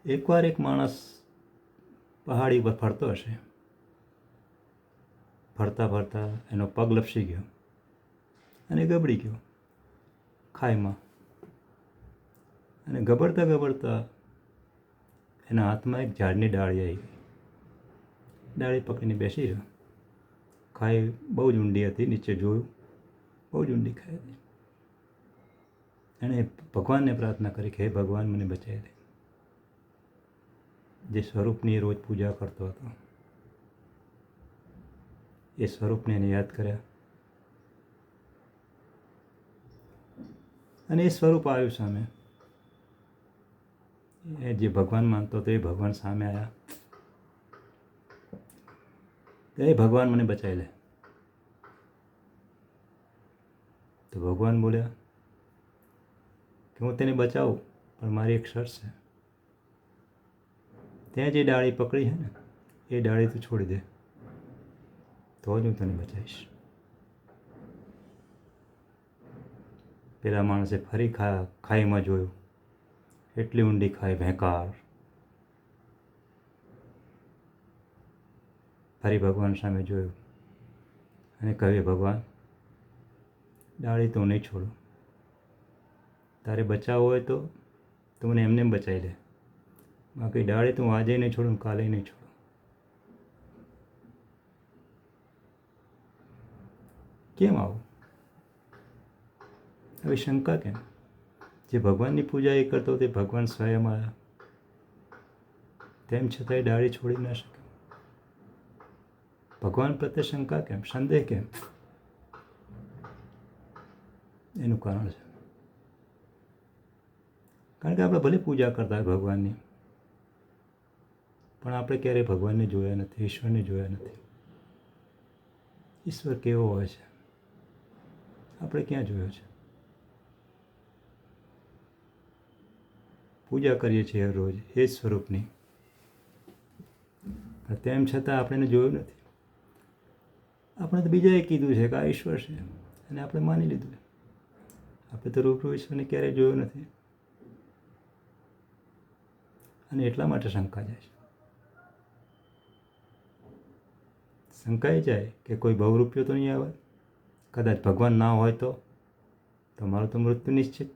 એકવાર એક માણસ પહાડી પર ફરતો હશે. ફરતા ફરતા એનો પગ લપસી ગયો અને ગબડી ગયો ખાઈમાં. અને ગબડતા ગબડતા એના હાથમાં એક ઝાડની ડાળી આવી ગઈ. ડાળી પકડીને બેસી રહ્યો. ખાઈ બહુ જ ઊંડી હતી. નીચે જોયું, બહુ જ ઊંડી ખાઈ હતી. એણે ભગવાનને પ્રાર્થના કરી કે હે ભગવાન, મને બચાવી દે. જે સ્વરૂપની રોજ પૂજા કરતો હતો એ સ્વરૂપને એને યાદ કર્યા અને એ સ્વરૂપ આવ્યું સામે. એ જે ભગવાન માનતો હતો એ ભગવાન સામે આવ્યા. એ ભગવાન, મને બચાવી લે. તો ભગવાન બોલ્યા કે હું તેને બચાવું, પણ મારી એક શરત છે. ત્યાં જે ડાળી પકડી છે ને એ ડાળી તું છોડી દે, તો જ હું તને બચાવીશ. પેલા માણસે ફરી ખાઈમાં જોયું. એટલી ઊંડી ખાઈ, ભેંકાર. ફરી ભગવાન સામે જોયું અને કહ્યું, ભગવાન, ડાળી તો નહીં છોડું. તારે બચાવવો હોય તો મને એમને બચાવી દે. બાકી ડાળી તો હું આજે નહીં છોડું, કાલે નહીં છોડું. કેમ આવું? આવી શંકા કેમ? જે ભગવાનની પૂજા એ કરતો તે ભગવાન સ્વયં આવ્યા, તેમ છતાંય ડાળી છોડી ના શકે. ભગવાન પ્રત્યે શંકા કેમ? સંદેહ કેમ? એનું કારણ છે કારણ કે આપણે ભલે પૂજા કરતા હોય ભગવાનની, પણ આપણે ક્યારેય ભગવાનને જોયા નથી, ઈશ્વરને જોયા નથી. ઈશ્વર કેવો હોય છે આપણે ક્યાં જોયો છે? પૂજા કરીએ છીએ રોજ એ જ સ્વરૂપની, તેમ છતાં આપણે એને જોયું નથી. આપણે તો બીજાએ કીધું છે કે આ ઈશ્વર છે અને આપણે માની લીધું. આપણે તો રૂબરૂ ઈશ્વરને ક્યારેય જોયું નથી અને એટલા માટે શંકા જાય છે. શંકાઈ જાય કે કોઈ બહુરૂપિયો તો નહીં આવે. કદાચ ભગવાન ના હોય તો મારું તો મૃત્યુ નિશ્ચિત.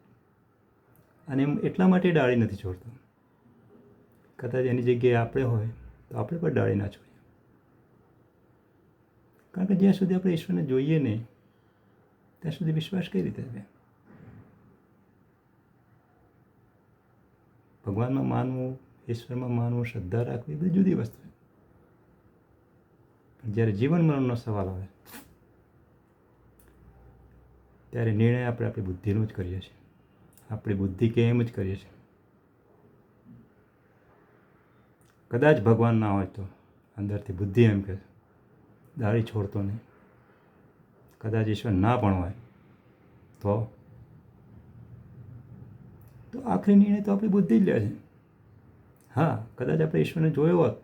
અને એમ એટલા માટે ડાળી નથી છોડતો. કદાચ એની જગ્યાએ આપણે હોય તો આપણે પણ ડાળી ના છોડીએ. કારણ કે જ્યાં સુધી આપણે ઈશ્વરને જોઈએ નહીં ત્યાં સુધી વિશ્વાસ કઈ રીતે આવે? ભગવાનમાં માનવું, ઈશ્વરમાં માનવું, શ્રદ્ધા રાખવી, બધી જુદી વસ્તુ છે. પણ જ્યારે જીવન મરણનો સવાલ આવે ત્યારે નિર્ણય આપણે આપણી બુદ્ધિનું જ કરીએ છીએ. આપણી બુદ્ધિ કે એમ જ કરીએ છીએ. કદાચ ભગવાન ના હોય તો અંદરથી બુદ્ધિ એમ કહે ડાળી છોડતો નહીં. કદાચ ઈશ્વર ના પણ હોય તો આખરી નિર્ણય તો આપણી બુદ્ધિ જ લે છે. હા, કદાચ આપણે ઈશ્વરને જોયો હોત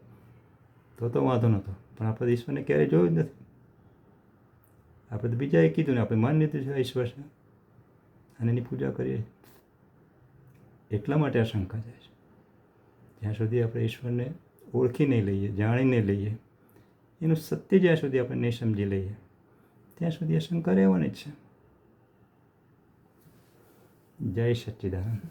તો વાંધો નહોતો, પણ આપણે ઈશ્વરને ક્યારેય જોયું જ નથી. આપણે તો બીજાએ કીધું ને આપણે માની લીધું છે ઈશ્વર છે અને એની પૂજા કરીએ. એટલા માટે આ શંકા જાય છે. જ્યાં સુધી આપણે ઈશ્વરને ઓળખી નહીં લઈએ, જાણી નહીં લઈએ, એનું સત્ય જ્યાં સુધી આપણે નહીં સમજી લઈએ ત્યાં સુધી આ શંકા રહેવાની જ છે. જય સચ્ચિદાનંદ.